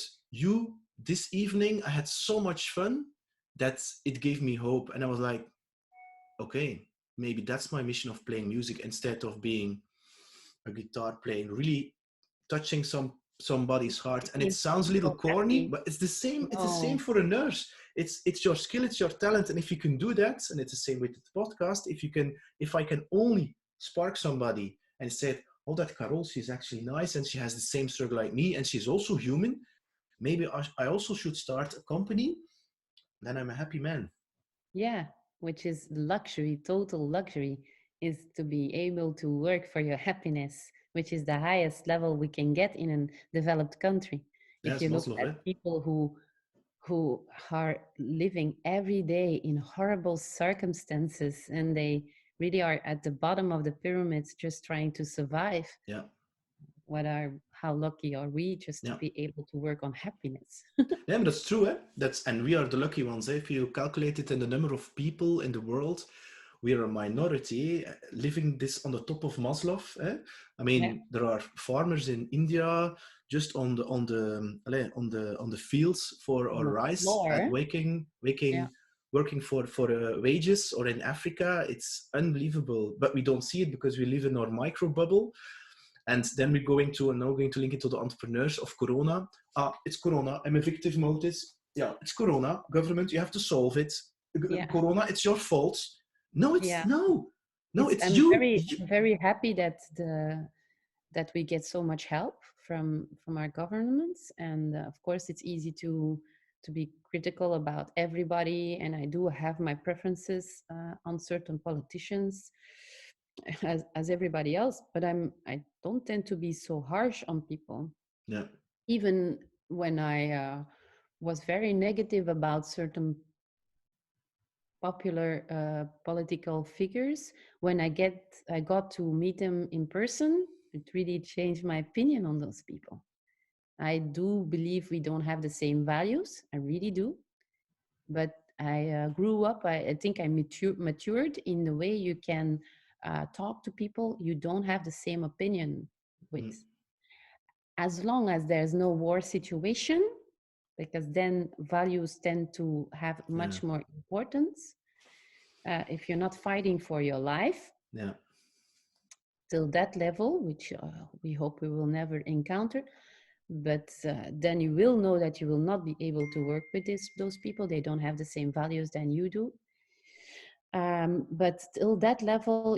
this evening, I had so much fun that it gave me hope. And I was like, okay, maybe that's my mission of playing music instead of being a guitar playing, really touching somebody's heart. And it Making sounds a little people corny, happy. but it's the same. It's the same No. for a nurse. It's your skill, it's your talent, and if you can do that, and it's the same with the podcast. If I can only spark somebody and said, "Oh, that Carole, she's actually nice, and she has the same struggle like me, and she's also human. Maybe I also should start a company." Then I'm a happy man. Yeah, which is luxury, total luxury, is to be able to work for your happiness, which is the highest level we can get in a developed country. If Yes, you look Maslow, at eh? people who are living every day in horrible circumstances and they really are at the bottom of the pyramids just trying to survive, Yeah, how lucky are we just to yeah. be able to work on happiness? Yeah, but that's true, eh? And we are the lucky ones. Eh? If you calculate it in the number of people in the world, we are a minority living this on the top of Maslow. Eh? I Yeah, mean, there are farmers in India just on the fields for on our the rice, floor. Yeah, working for wages, or in Africa, it's unbelievable. But we don't see it because we live in our micro bubble. And then we're now going to link it to the entrepreneurs of Corona. It's Corona. I'm a victim of this. Yeah, it's Corona. Government, you have to solve it. yeah, Corona, it's your fault. No, yeah. it's I'm you. very happy that we get so much help from our governments, and of course it's easy to be critical about everybody, and I do have my preferences on certain politicians as everybody else, but I don't tend to be so harsh on people, Yeah, even when I was very negative about certain popular political figures. When I got to meet them in person, it really changed my opinion on those people. I do believe we don't have the same values. I really do. But I grew up. I think I matured in the way you can talk to people you don't have the same opinion with. mm, As long as there's no war situation, because then values tend to have yeah, much more importance. If you're not fighting for your life yeah, till that level, which we hope we will never encounter, but then you will know that you will not be able to work with those people. They don't have the same values than you do. But till that level,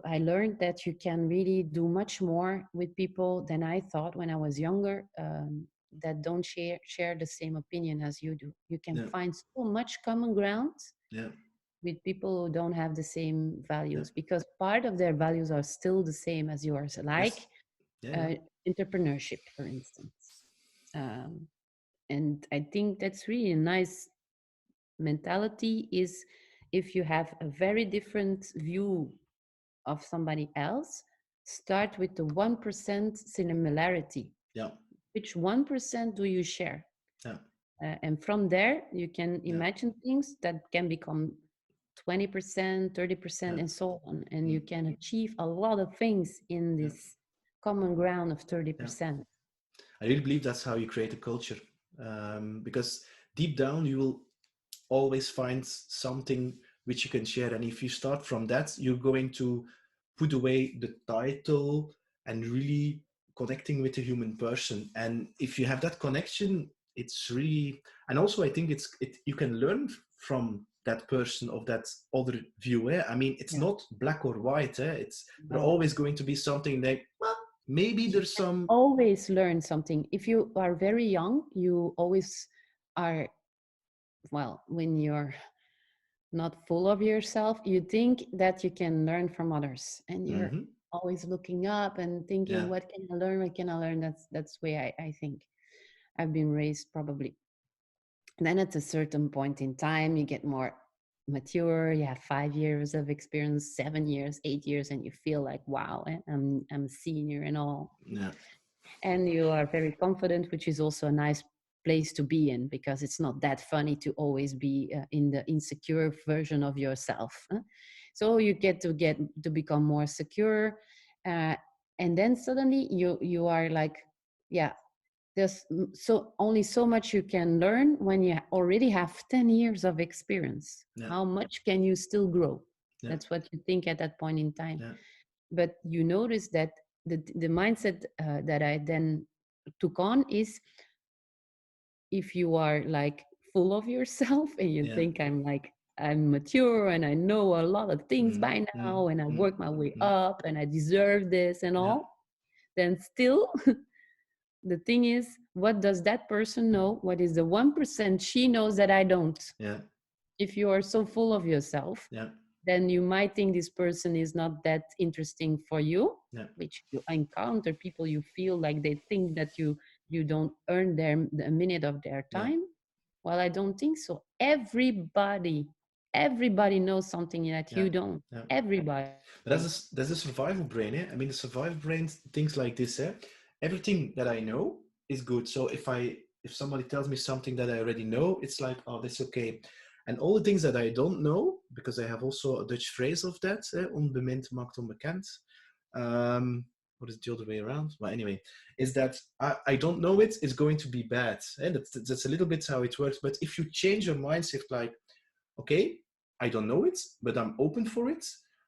I learned that you can really do much more with people than I thought when I was younger. That don't share the same opinion as you do. You can yeah, find so much common ground yeah, with people who don't have the same yeah. values, because part of their values are still the same as yours, like Yes, yeah, yeah, uh, entrepreneurship, for instance. Um, and I think that's really a nice mentality, is if you have a very different view of somebody else, start with the 1% similarity. yeah, Which 1% do you share? yeah, And from there, you can yeah, imagine things that can become 20%, 30%, yeah. and so on. And you Mm, can achieve a lot of things in yeah, this common ground of yeah. 30%. I really believe that's how you create a culture, because deep down you will always find something which you can share. And if you start from that, you're going to put away the title and really connecting with a human person. And if you have that connection, it's really, and also I think you can learn from that person of that other view. Eh? I mean, it's Yeah. not black or white. Eh? There's No. always going to be something like, well, maybe You there's can some, always learn something. If you are very young, you always are, well, not full of yourself, you think that you can learn from others, and you're Mm-hmm. always looking up and thinking, Yeah. what can I learn? What can I learn? That's the way I think I've been raised, probably. And then at a certain point in time, you get more mature. You have 5 years of experience, 7 years, 8 years, and you feel like, wow, I'm a senior and all. Yeah. And you are very confident, which is also a nice place to be in, because it's not that funny to always be in the insecure version of yourself. So you get to become more secure, uh, and then suddenly you are like, yeah, there's so only so much you can learn when you already have 10 years of experience. Yeah. How much can you still grow? Yeah. That's what you think at that point in time. Yeah. But you notice that the mindset that I then took on is, if you are like full of yourself and you Yeah. think I'm mature and I know a lot of things Mm-hmm. by now and I Mm-hmm. work my way Mm-hmm. up and I deserve this and Yeah. all, then still the thing is, what does that person know? What is the 1% she knows that I don't? Yeah. If you are so full of yourself, Yeah. then you might think this person is not that interesting for you, Yeah. which you encounter people you feel like they think that you don't earn a minute of their Yeah. time. Well, I don't think so. Everybody knows something that Yeah. you don't. Yeah. Everybody. But that's a survival brain, eh? I mean, the survival brain thinks like this, eh? Everything that I know is good. So if somebody tells me something that I already know, it's like, oh, that's okay. And all the things that I don't know, because I have also a Dutch phrase of that, onbemind maakt onbekend. What is the other way around? Well, anyway, is that I don't know it, it's going to be bad. And that's a little bit how it works. But if you change your mindset, like, okay, I don't know it, but I'm open for it.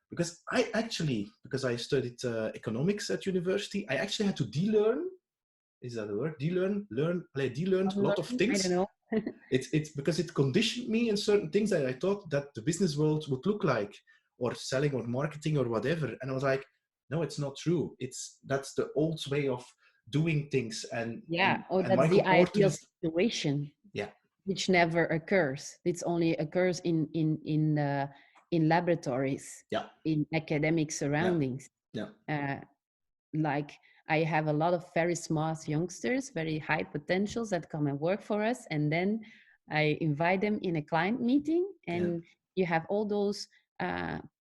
Because I studied economics at university, I actually had to de-learn. Is that a word? De-learned a lot of Unlearn, I don't things. know. It's because it conditioned me in certain things that I thought that the business world would look like, or selling or marketing or whatever. And I was like, no, it's not true. That's the old way of doing things. And Yeah, and oh, and that's Michael the Porter ideal is, situation, yeah, which never occurs. It only occurs in laboratories, yeah, in academic yeah, surroundings. yeah, Uh, like, I have a lot of very smart youngsters, very high potentials that come and work for us, and then I invite them in a client meeting, yeah, and you have all those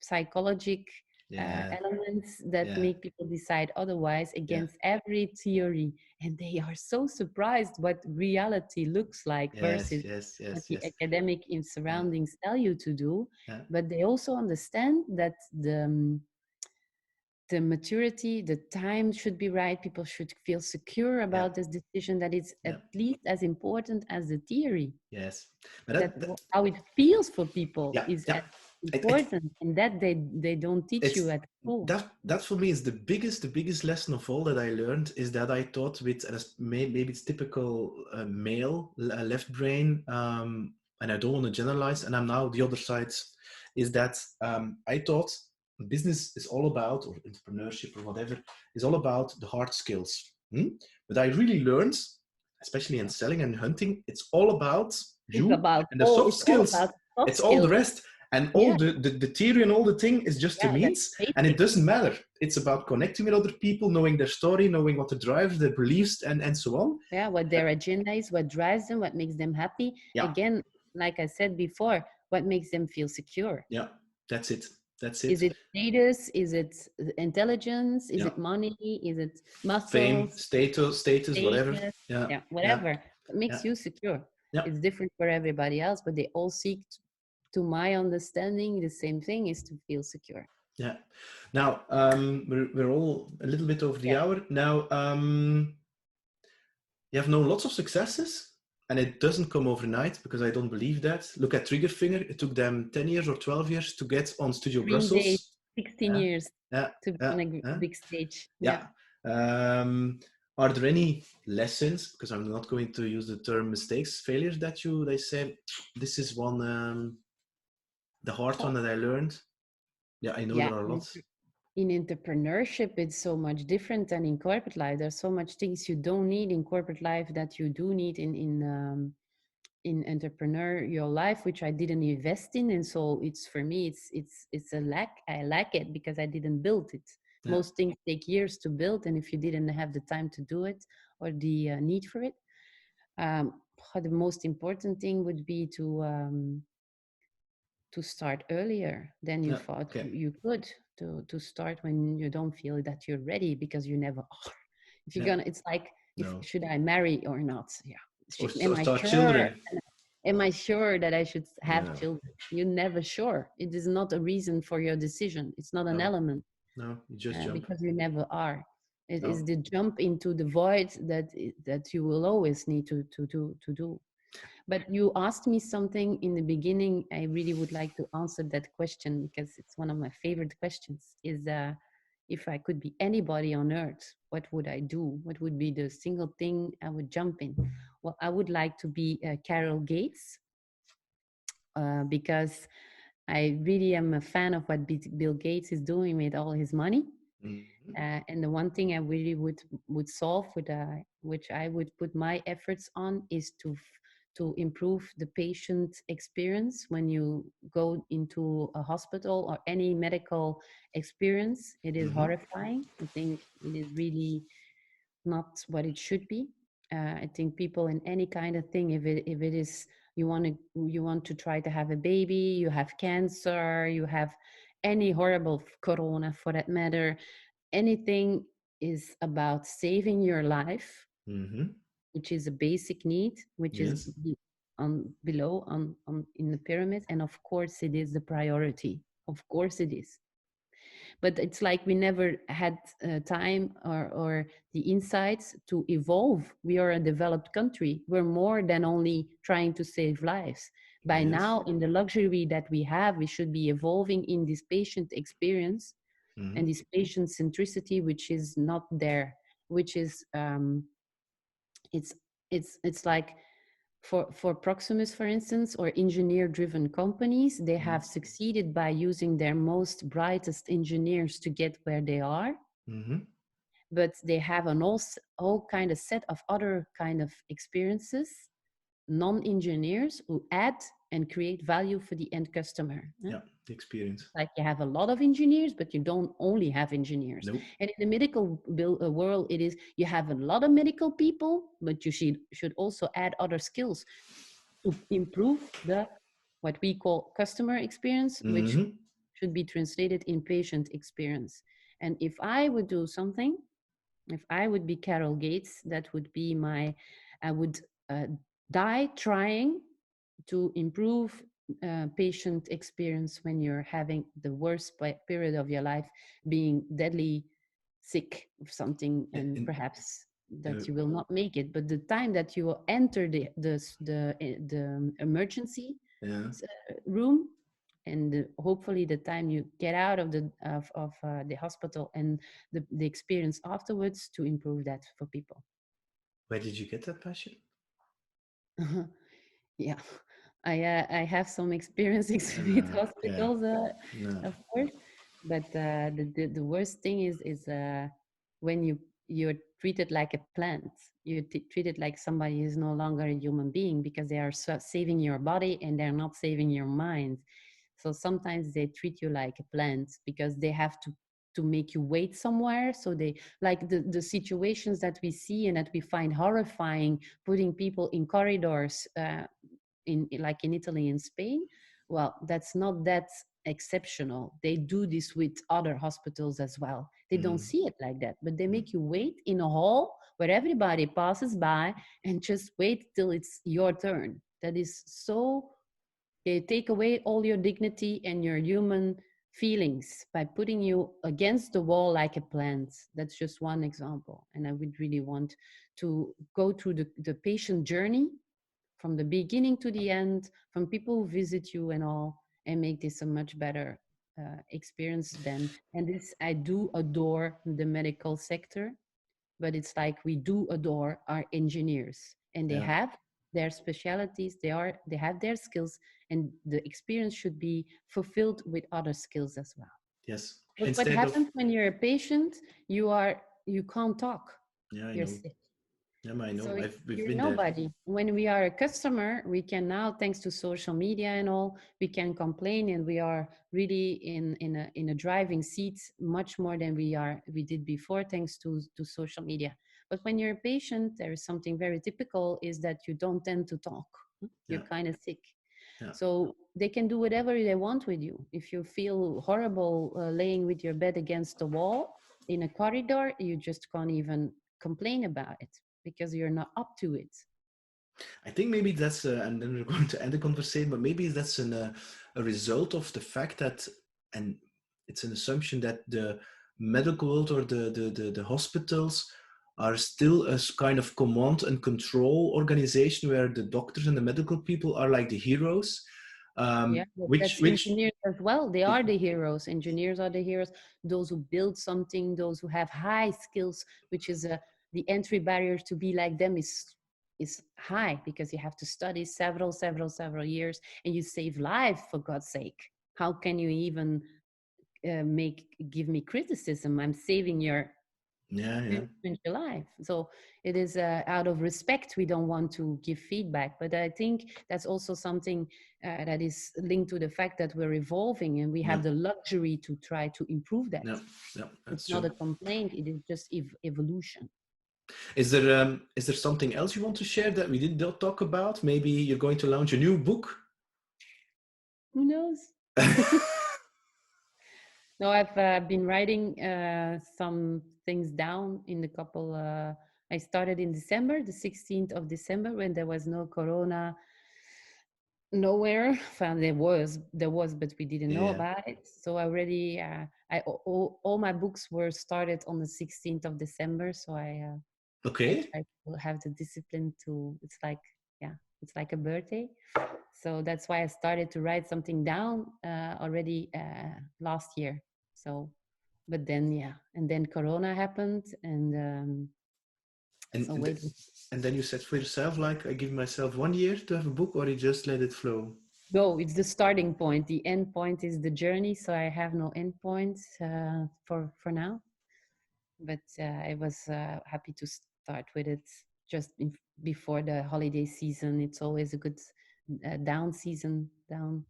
psychologic yeah, elements that yeah. make people decide otherwise Yeah. against every theory, and they are so surprised what reality looks like Yes, versus yes, what yes, the yes. academic in Yeah, surroundings tell you to do. yeah, But they also understand that the maturity, the time should be right. People should feel secure yeah, about this decision, that it's yeah, at least as important as the theory. yes. But That how it feels for people yeah, is yeah. as It, important, and that they don't teach you it's at school. that for me is the biggest lesson of all that I learned, is that I thought with, and maybe it's typical male left brain, and I don't want to generalize, and I'm now the other side, is that I thought business is all about, or entrepreneurship or whatever, is all about the hard skills. But I really learned, especially in selling and hunting, it's all about you and the soft It's all about skills. soft It's all the skills. rest. And all Yeah, the theory and all the thing is just a yeah, that's means, and it basic. doesn't matter. It's about connecting with other people, knowing their story, knowing what the drives, their beliefs, and so on. Yeah, what their agenda is, what drives them, what makes them happy. Yeah, Again, like I said before, what makes them feel secure. yeah, that's it. That's it. Is it status? Is it intelligence? Is Yeah, it money? Is it fame, muscles? status, whatever. Status? Yeah, Yeah, yeah, whatever. What yeah, makes you secure? yeah, It's different for everybody else, but they all seek, to my understanding, the same thing, is to feel secure. yeah. Now we're all a little bit over the Yeah. hour now. You have known lots of successes, and it doesn't come overnight, because I don't believe that. Look at Triggerfinger. It took them 10 years or 12 years to get on Studio Green Day, Brussels. 16 Yeah, years yeah, to be yeah, on a yeah, big stage. yeah. Yeah. Are there any lessons, because I'm not going to use the term mistakes, failures, that they say, this is one, the hard one Oh, that I learned? Yeah, I know yeah. there are lots. In entrepreneurship, it's so much different than in corporate life. There's so much things you don't need in corporate life that you do need in in entrepreneurial life, which I didn't invest in, and so it's for me, it's a lack. I lack it because I didn't build it. Yeah. Most things take years to build, and if you didn't have the time to do it or the need for it, um, the most important thing would be to start earlier than you Yeah. thought Okay. you could, to start when you don't feel that you're ready, because you never are. If you're Yeah. gonna, it's like, if No. should I marry or not? Yeah. Or Am I start sure? children. Am I sure that I should have No. children? You're never sure. It is not a reason for your decision. It's not an No. element, No. You just jump. because you never are. It is No. the jump into the void that you will always need to do. But you asked me something in the beginning. I really would like to answer that question because it's one of my favorite questions. Is if I could be anybody on earth, what would I do? What would be the single thing I would jump in? Well, I would like to be Carol Gates, because I really am a fan of what Bill Gates is doing with all his money. Mm-hmm. And the one thing I really would solve with which I would put my efforts on, is to improve the patient experience when you go into a hospital or any medical experience. It is Mm-hmm. horrifying. I think it is really not what it should be. I think people in any kind of thing, if it is, you want to try to have a baby, you have cancer, you have any horrible corona for that matter, anything is about saving your life, Mm-hmm. which is a basic need, which is Yes. on below on in the pyramid, and of course it is the priority. Of course it is. But it's like we never had time or the insights to evolve. We are a developed country. We're more than only trying to save lives. By Yes. now, in the luxury that we have, we should be evolving in this patient experience Mm-hmm. and this patient centricity, which is not there, which is it's it's like for Proximus, for instance, or engineer-driven companies, they Mm-hmm. have succeeded by using their most brightest engineers to get where they are, Mm-hmm. but they have an all kind of set of other kind of experiences, non-engineers, who add and create value for the end customer. Yeah. The experience. Like you have a lot of engineers, but you don't only have engineers. Nope. And in the medical world, it is you have a lot of medical people, but you should also add other skills to improve the what we call customer experience, which Mm-hmm. should be translated in patient experience. And if I would do something, if I would be Carol Gates, that would be I would uh, die trying to improve patient experience when you're having the worst period of your life, being deadly sick of something, and In, perhaps in, that you will not make it. But the time that you will enter the emergency yeah. room, and hopefully the time you get out of the hospital, and the experience afterwards, to improve that for people. Where did you get that passion? Yeah, I have some experiences with Okay. hospitals, No. of course, but the worst thing is when you're treated like a plant. You're treated like somebody who's no longer a human being, because they are saving your body and they're not saving your mind. So sometimes they treat you like a plant because they have to make you wait somewhere. So they, like the situations that we see and that we find horrifying, putting people in corridors, like in Italy and Spain. Well, that's not that exceptional. They do this with other hospitals as well. They don't Mm. see it like that, but they Mm. make you wait in a hall where everybody passes by, and just wait till it's your turn. That is so, they take away all your dignity and your human feelings by putting you against the wall like a plant. That's just one example. And I would really want to go through the patient journey from the beginning to the end, from people who visit you and all, and make this a much better experience then. And this, I do adore the medical sector, but it's like we do adore our engineers, and they Yeah. have their specialities, they have their skills, and the experience should be fulfilled with other skills as well. Yes. But what Instead of, happens when you're a patient? You can't talk. yeah, I You're know. sick. Yeah, I know. So We've you're been there. nobody. When we are a customer, we can now, thanks to social media and all, we can complain, and we are really in a driving seat much more than we did before, thanks to social media. But when you're a patient, there is something very typical is that you don't tend to talk. Yeah, You're kind of sick. yeah. So they can do whatever they want with you. If you feel horrible laying with your bed against the wall in a corridor, you just can't even complain about it because you're not up to it. I think maybe that's, and then we're going to end the conversation, but maybe that's a result of the fact that, and it's an assumption that the medical world or the hospitals are still a kind of command and control organization where the doctors and the medical people are like the heroes, Yeah, but which, that's which, engineers as well. They yeah, are the heroes. Engineers are the heroes. Those who build something, those who have high skills, which is the entry barrier to be like them is high because you have to study several years, and you save life for God's sake. How can you even give me criticism? I'm saving your yeah, yeah, in your life. So it is out of respect we don't want to give feedback. But I think that's also something that is linked to the fact that we're evolving and we yeah, have the luxury to try to improve that. yeah, yeah, It's that's not true. a complaint, it is just evolution. Is there something else you want to share that we did not talk about? Maybe you're going to launch a new book? Who knows? No, I've been writing some things down in the couple. I started in December, the 16th of December, when there was no corona nowhere. Well, there was, but we didn't know Yeah. about it. So I already, all my books were started on the 16th of December. So I Okay. try to have the discipline to. It's like, yeah, it's like a birthday. So that's why I started to write something down already last year. So, but then yeah, and then Corona happened, and And, so and wait. and then you said for yourself, like, I give myself 1 year to have a book, or you just let it flow? No, it's the starting point. The end point is the journey. So I have no end point for now. But I was happy to start with it just before the holiday season. It's always a good down season, down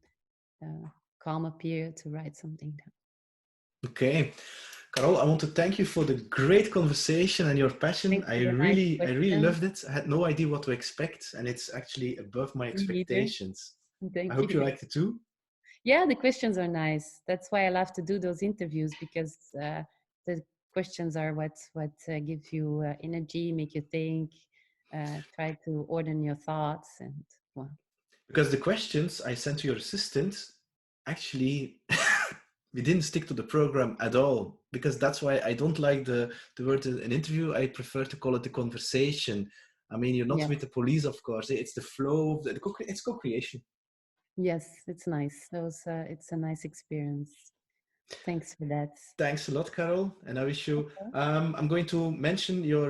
calmer period to write something down. Okay. Carole, I want to thank you for the great conversation and your passion. Thanks for the nice I really question. loved it. I had no idea what to expect, and it's actually above my Me neither. expectations. I Thank hope you you. liked it too. Yeah, the questions are nice. That's why I love to do those interviews because the questions are what gives you energy, make you think, try to order your thoughts, and well, Because the questions I sent to your assistant actually we didn't stick to the program at all. Because that's why I don't like the word an interview. I prefer to call it a conversation. I mean, you're not yes, with the police, of course. It's the flow of it's co-creation. yes, it's nice. It's a nice experience. Thanks for that. Thanks a lot, Carol, and I wish you. I'm going to mention your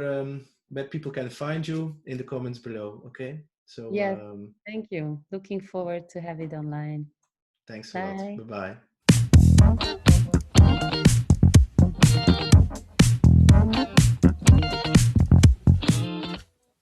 where people can find you in the comments below. Okay, so Yes, thank you. Looking forward to have it online. thanks a lot. Bye. Bye bye.